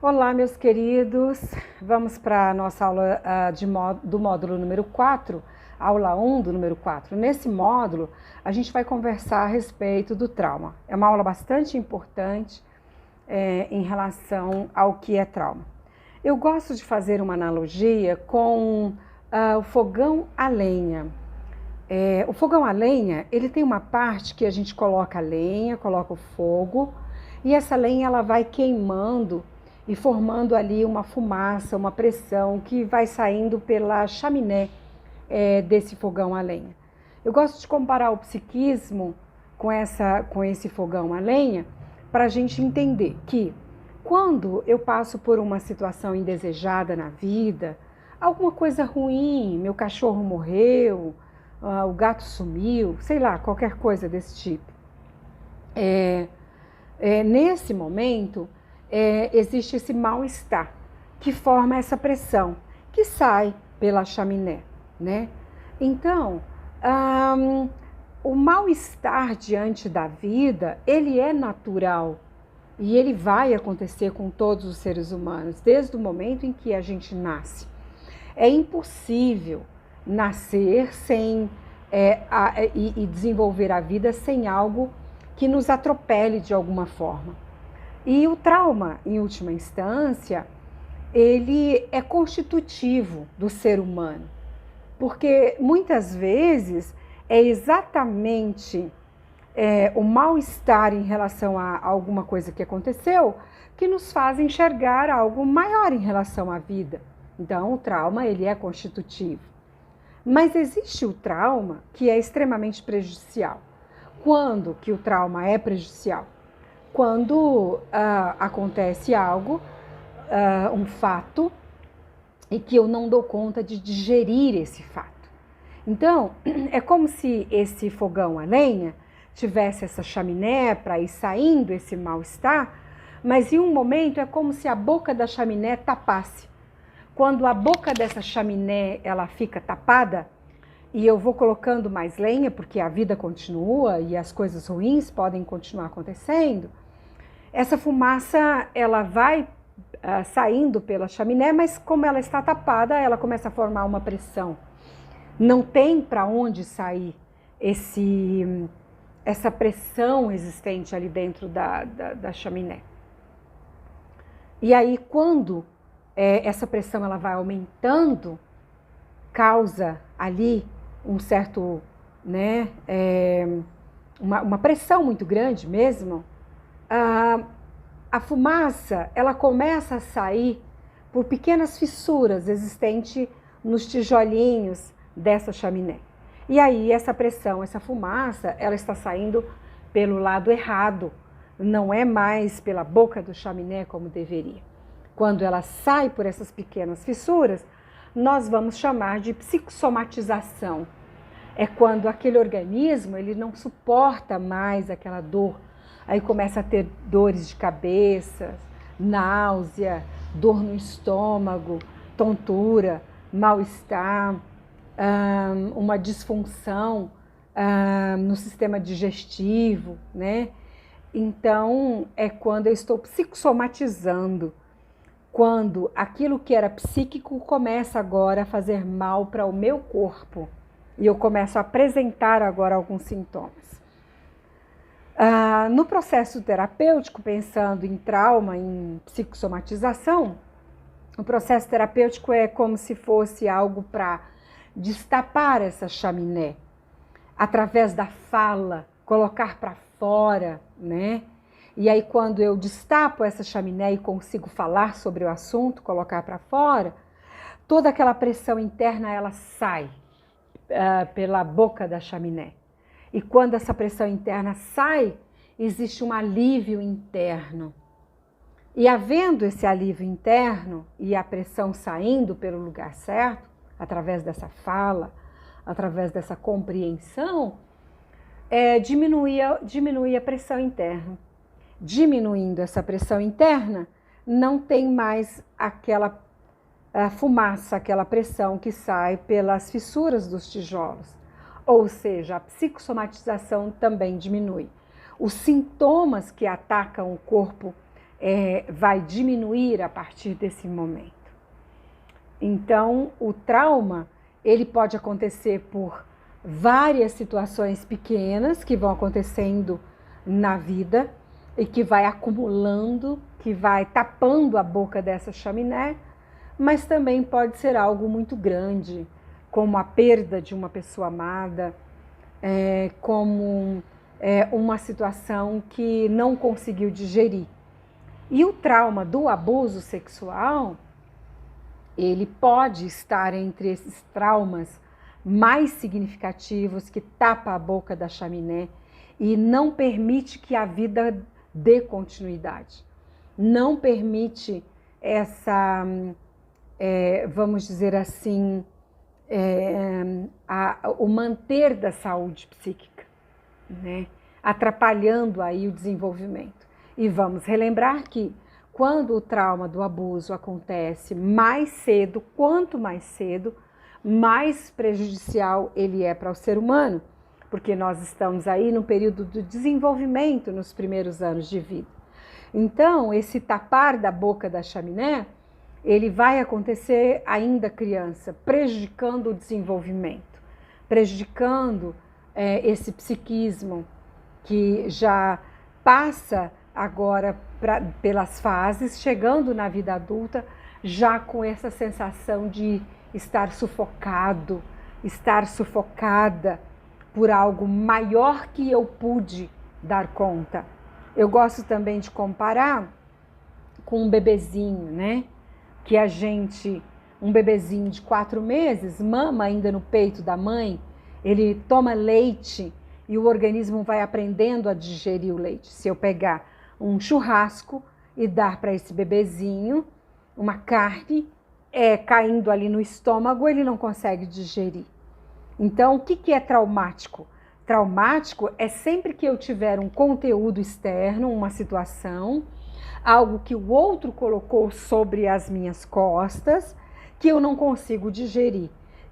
Olá, meus queridos. Vamos para a nossa aula do módulo número 4, aula 1 do número 4. Nesse módulo, a gente vai conversar a respeito do trauma. É uma aula bastante importante em relação ao que é trauma. Eu gosto de fazer uma analogia com o fogão a lenha. O fogão a lenha, ele tem uma parte que a gente coloca a lenha, coloca o fogo, e essa lenha ela vai queimando e formando ali uma fumaça, uma pressão que vai saindo pela chaminé desse fogão a lenha. Eu gosto de comparar o psiquismo com esse fogão a lenha para a gente entender que quando eu passo por uma situação indesejada na vida, alguma coisa ruim, meu cachorro morreu, o gato sumiu, sei lá, qualquer coisa desse tipo. Nesse momento, existe esse mal-estar que forma essa pressão que sai pela chaminé, né? Então, o mal-estar diante da vida, ele é natural e ele vai acontecer com todos os seres humanos, desde o momento em que a gente nasce. É impossível nascer sem e desenvolver a vida sem algo que nos atropele de alguma forma. E o trauma, em última instância, ele é constitutivo do ser humano, porque muitas vezes é exatamente o mal-estar em relação a alguma coisa que aconteceu que nos faz enxergar algo maior em relação à vida. Então, o trauma, ele é constitutivo. Mas existe o trauma que é extremamente prejudicial. Quando que o trauma é prejudicial? Quando acontece algo, um fato, e que eu não dou conta de digerir esse fato. Então, é como se esse fogão a lenha tivesse essa chaminé para ir saindo esse mal-estar, mas em um momento é como se a boca da chaminé tapasse. Quando a boca dessa chaminé ela fica tapada, e eu vou colocando mais lenha, porque a vida continua e as coisas ruins podem continuar acontecendo, essa fumaça ela vai saindo pela chaminé, mas como ela está tapada, ela começa a formar uma pressão. Não tem para onde sair essa pressão existente ali dentro da chaminé. E aí, quando essa pressão ela vai aumentando, causa ali um certo, né, uma pressão muito grande mesmo, a fumaça ela começa a sair por pequenas fissuras existentes nos tijolinhos dessa chaminé. E aí essa pressão, essa fumaça, ela está saindo pelo lado errado, não é mais pela boca do chaminé como deveria. Quando ela sai por essas pequenas fissuras, nós vamos chamar de psicossomatização. É quando aquele organismo ele não suporta mais aquela dor. Aí começa a ter dores de cabeça, náusea, dor no estômago, tontura, mal-estar, uma disfunção no sistema digestivo, né? Então, é quando eu estou psicossomatizando, quando aquilo que era psíquico começa agora a fazer mal para o meu corpo e eu começo a apresentar agora alguns sintomas. No processo terapêutico, pensando em trauma, em psicossomatização, o processo terapêutico é como se fosse algo para destapar essa chaminé, através da fala, colocar para fora, né? E aí quando eu destapo essa chaminé e consigo falar sobre o assunto, colocar para fora, toda aquela pressão interna ela sai pela boca da chaminé. E quando essa pressão interna sai, existe um alívio interno. E havendo esse alívio interno e a pressão saindo pelo lugar certo, através dessa fala, através dessa compreensão, diminui a pressão interna. Diminuindo essa pressão interna, não tem mais aquela fumaça, aquela pressão que sai pelas fissuras dos tijolos. Ou seja, a psicossomatização também diminui. Os sintomas que atacam o corpo vai diminuir a partir desse momento. Então, o trauma, ele pode acontecer por várias situações pequenas que vão acontecendo na vida e que vai acumulando, que vai tapando a boca dessa chaminé, mas também pode ser algo muito grande, como a perda de uma pessoa amada, como uma situação que não conseguiu digerir. E o trauma do abuso sexual, ele pode estar entre esses traumas mais significativos que tapa a boca da chaminé e não permite que a vida dê continuidade. Não permite essa, vamos dizer assim, o manter da saúde psíquica, né? Atrapalhando aí o desenvolvimento. E vamos relembrar que quando o trauma do abuso acontece mais cedo, quanto mais cedo, mais prejudicial ele é para o ser humano, porque nós estamos aí no período do desenvolvimento nos primeiros anos de vida. Então, esse tapar da boca da chaminé, ele vai acontecer ainda criança, prejudicando o desenvolvimento, prejudicando esse psiquismo que já passa agora pelas fases, chegando na vida adulta, já com essa sensação de estar sufocado, estar sufocada por algo maior que eu pude dar conta. Eu gosto também de comparar com um bebezinho, né? Que um bebezinho de 4 meses, mama ainda no peito da mãe, ele toma leite e o organismo vai aprendendo a digerir o leite. Se eu pegar um churrasco e dar para esse bebezinho uma carne, caindo ali no estômago, ele não consegue digerir. Então, o que é traumático? Traumático é sempre que eu tiver um conteúdo externo, uma situação, algo que o outro colocou sobre as minhas costas, que eu não consigo digerir,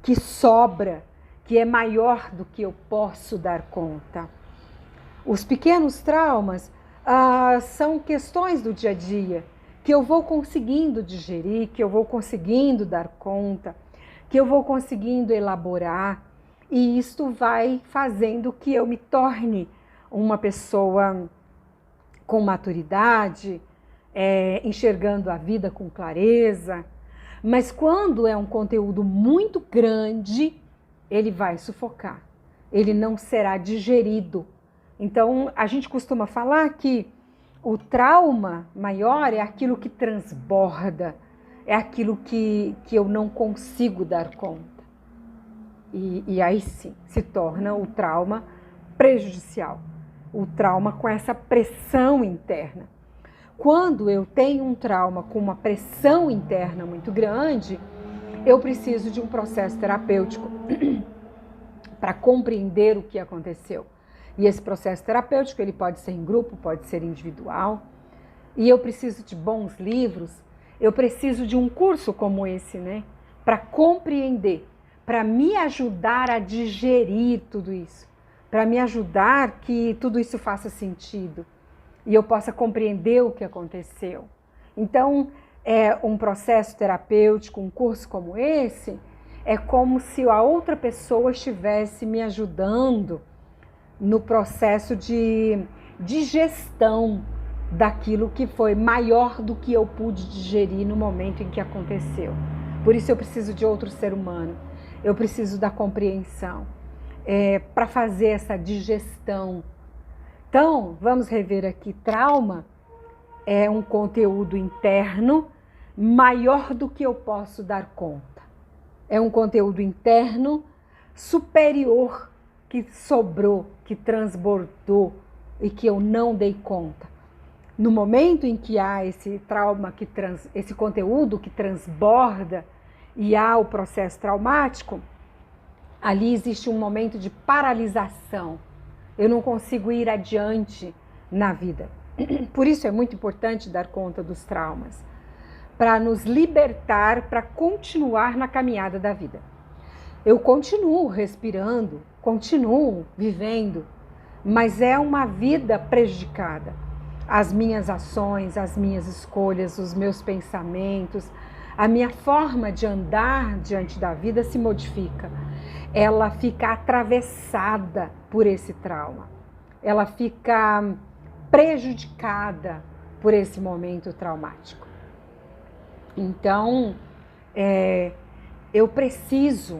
que sobra, que é maior do que eu posso dar conta. Os pequenos traumas são questões do dia a dia, que eu vou conseguindo digerir, que eu vou conseguindo dar conta, que eu vou conseguindo elaborar, e isto vai fazendo que eu me torne uma pessoa com maturidade, enxergando a vida com clareza. Mas quando é um conteúdo muito grande, ele vai sufocar, ele não será digerido. Então, a gente costuma falar que o trauma maior é aquilo que transborda, é aquilo que eu não consigo dar conta. E aí sim, se torna o trauma prejudicial, o trauma com essa pressão interna. Quando eu tenho um trauma com uma pressão interna muito grande, eu preciso de um processo terapêutico para compreender o que aconteceu. E esse processo terapêutico, ele pode ser em grupo, pode ser individual. E eu preciso de bons livros, eu preciso de um curso como esse, né? Para compreender, para me ajudar a digerir tudo isso, para me ajudar que tudo isso faça sentido e eu possa compreender o que aconteceu. Então, um processo terapêutico, um curso como esse, é como se a outra pessoa estivesse me ajudando no processo de digestão daquilo que foi maior do que eu pude digerir no momento em que aconteceu. Por isso eu preciso de outro ser humano, eu preciso da compreensão para fazer essa digestão. Então, vamos rever aqui, trauma é um conteúdo interno maior do que eu posso dar conta. É um conteúdo interno superior que sobrou, que transbordou e que eu não dei conta. No momento em que há esse trauma, esse conteúdo que transborda e há o processo traumático, ali existe um momento de paralisação. Eu não consigo ir adiante na vida. Por isso é muito importante dar conta dos traumas, para nos libertar, para continuar na caminhada da vida. Eu continuo respirando, continuo vivendo, mas é uma vida prejudicada. as minhas ações, as minhas escolhas, os meus pensamentos, a minha forma de andar diante da vida se modifica. Ela fica atravessada por esse trauma. Ela fica prejudicada por esse momento traumático. Então, eu preciso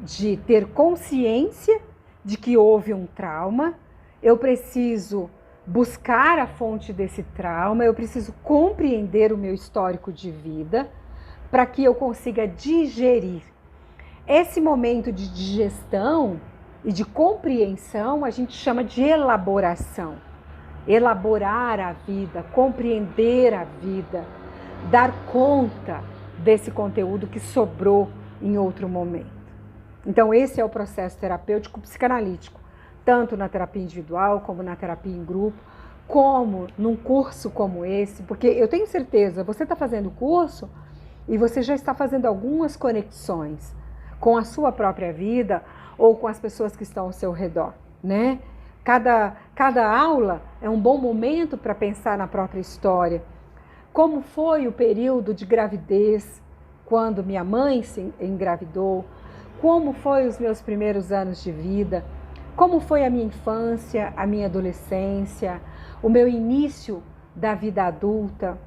de ter consciência de que houve um trauma, eu preciso buscar a fonte desse trauma, eu preciso compreender o meu histórico de vida para que eu consiga digerir. Esse momento de digestão e de compreensão a gente chama de elaboração. Elaborar a vida, compreender a vida, dar conta desse conteúdo que sobrou em outro momento. Então esse é o processo terapêutico psicanalítico, tanto na terapia individual, como na terapia em grupo, como num curso como esse, porque eu tenho certeza, você está fazendo o curso e você já está fazendo algumas conexões com a sua própria vida ou com as pessoas que estão ao seu redor, né? Cada aula é um bom momento para pensar na própria história. Como foi o período de gravidez, quando minha mãe se engravidou? Como foi os meus primeiros anos de vida? Como foi a minha infância, a minha adolescência, o meu início da vida adulta?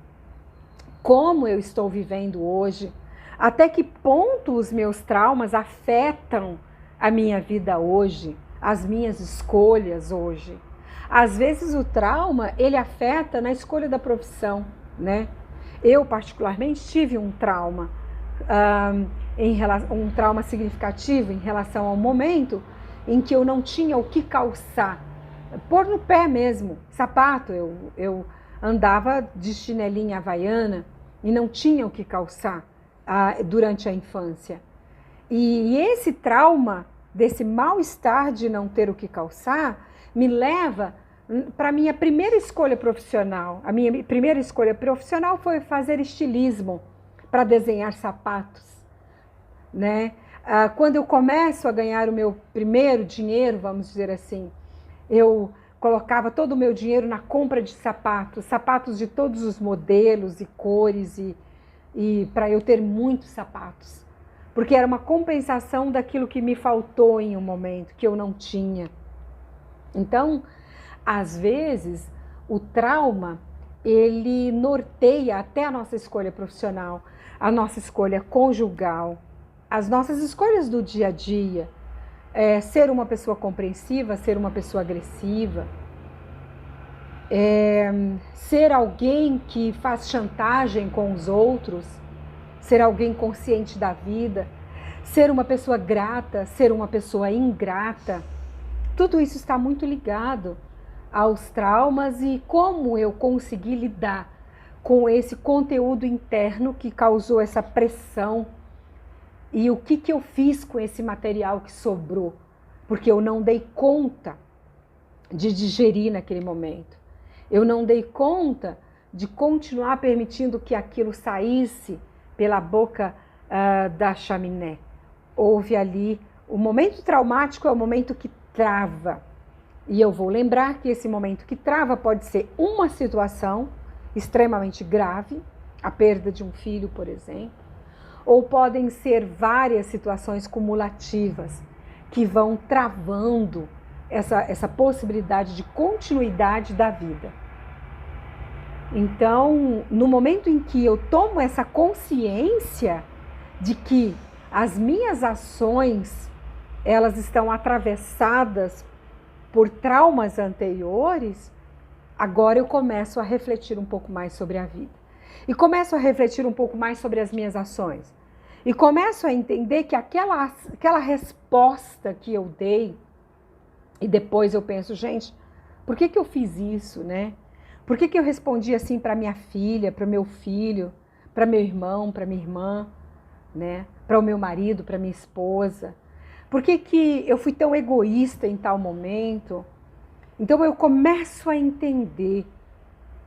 Como eu estou vivendo hoje? Até que ponto os meus traumas afetam a minha vida hoje, as minhas escolhas hoje? Às vezes o trauma, ele afeta na escolha da profissão, né? Eu particularmente tive um trauma, um trauma significativo em relação ao momento em que eu não tinha o que calçar, pôr no pé mesmo, sapato, eu andava de chinelinha havaiana e não tinha o que calçar durante a infância. E esse trauma, desse mal-estar de não ter o que calçar, me leva para a minha primeira escolha profissional. A minha primeira escolha profissional foi fazer estilismo para desenhar sapatos, né? Quando eu começo a ganhar o meu primeiro dinheiro, vamos dizer assim, eu colocava todo o meu dinheiro na compra de sapatos, sapatos de todos os modelos e cores, e para eu ter muitos sapatos, porque era uma compensação daquilo que me faltou em um momento, que eu não tinha. Então, às vezes, o trauma, ele norteia até a nossa escolha profissional, a nossa escolha conjugal, as nossas escolhas do dia a dia, ser uma pessoa compreensiva, ser uma pessoa agressiva, ser alguém que faz chantagem com os outros, ser alguém consciente da vida, ser uma pessoa grata, ser uma pessoa ingrata. Tudo isso está muito ligado aos traumas e como eu consegui lidar com esse conteúdo interno que causou essa pressão. E o que eu fiz com esse material que sobrou? Porque eu não dei conta de digerir naquele momento. Eu não dei conta de continuar permitindo que aquilo saísse pela boca da chaminé. Houve ali, o momento traumático é o momento que trava. E eu vou lembrar que esse momento que trava pode ser uma situação extremamente grave, a perda de um filho, por exemplo, ou podem ser várias situações cumulativas que vão travando essa possibilidade de continuidade da vida. Então, no momento em que eu tomo essa consciência de que as minhas ações, elas estão atravessadas por traumas anteriores, agora eu começo a refletir um pouco mais sobre a vida. E começo a refletir um pouco mais sobre as minhas ações. E começo a entender que aquela resposta que eu dei, e depois eu penso, gente, por que eu fiz isso, né? Por que eu respondi assim para minha filha, para o meu filho, para meu irmão, para minha irmã, né? Para o meu marido, para minha esposa? Por que eu fui tão egoísta em tal momento? Então eu começo a entender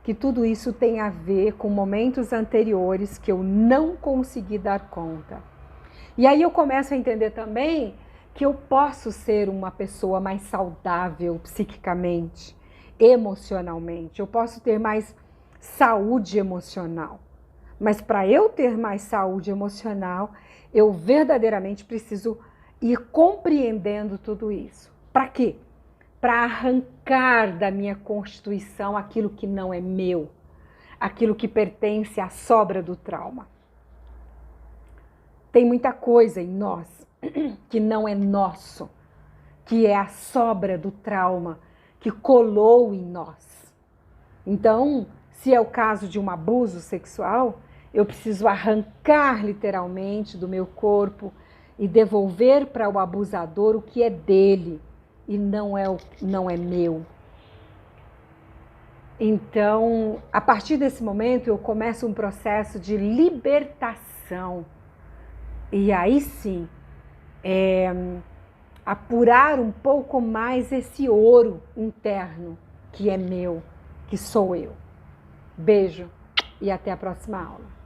que tudo isso tem a ver com momentos anteriores que eu não consegui dar conta. E aí eu começo a entender também que eu posso ser uma pessoa mais saudável psiquicamente emocionalmente, eu posso ter mais saúde emocional. Mas para eu ter mais saúde emocional, eu verdadeiramente preciso ir compreendendo tudo isso. Para quê? Para arrancar da minha constituição aquilo que não é meu, aquilo que pertence à sobra do trauma. Tem muita coisa em nós que não é nosso, que é a sobra do trauma que colou em nós. Então, se é o caso de um abuso sexual, eu preciso arrancar literalmente do meu corpo e devolver para o abusador o que é dele e não é meu. Então, a partir desse momento, eu começo um processo de libertação. E aí sim, apurar um pouco mais esse ouro interno que é meu, que sou eu. Beijo e até a próxima aula.